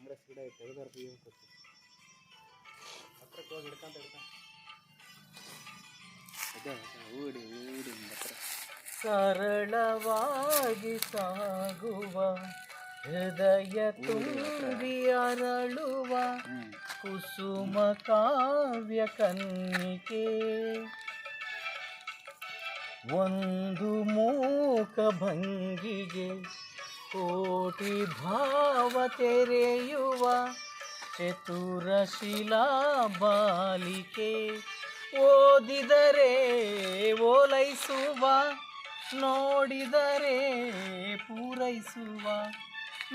ಕಾಂಗ್ರೆಸ್ ಗಿಡ ತೆಗೆದಾರ ಹತ್ರಕ್ಕೆ ಹೋಗಿ ಹಿಡ್ಕೊಂತ ಊಡಿ ಹತ್ರ ಸರಳವಾಗಿ ಸಾಗುವ ಹೃದಯ ತುಂಬಿ ಅರಳುವ ಕುಸುಮ ಕಾವ್ಯ ಕನ್ನಿಕೆ ಒಂದು ಮೂಕ ಭಂಗಿಗೆ ಕೋಟಿ ಭಾವ ತೆರೆಯುವ ಚತುರಶಿಲಾ ಬಾಲಿಕೆ ಓದಿದರೆ ಓಲೈಸುವ ನೋಡಿದರೆ ಪೂರೈಸುವ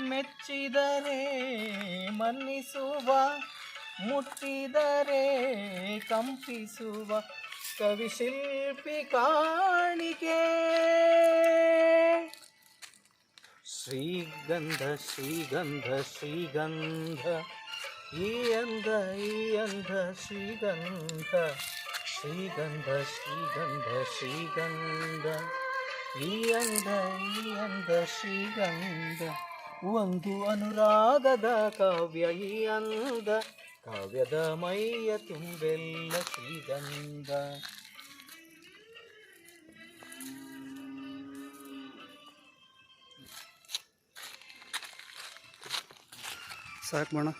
ಮೆಚ್ಚಿದರೆ ಮನ್ನಿಸುವ ಮುಟ್ಟಿದರೆ ಕಂಪಿಸುವ ಕವಿಶಿಲ್ಪಿ ಕಾಣಿಕೆ ಶ್ರೀಗಂಧ ಶ್ರೀಗಂಧ ಶ್ರೀಗಂಧ ಈ ಅಂಧ ಶ್ರೀಗಂಧ ಶ್ರೀಗಂಧ ಶ್ರೀಗಂಧ ಶ್ರೀಗಂಧ ಈ ಅಂಧ ಶ್ರೀಗಂಧ ಒಂದು ಅನುರಾಗದ ಕಾವ್ಯ ಈ ಅಂದ ಕಾವ್ಯದ ಮೈಯ ತುಂಬೆಲ್ಲ ಶ್ರೀಗಂಧ. ಸಾಕು ಮಾಡೋಣ.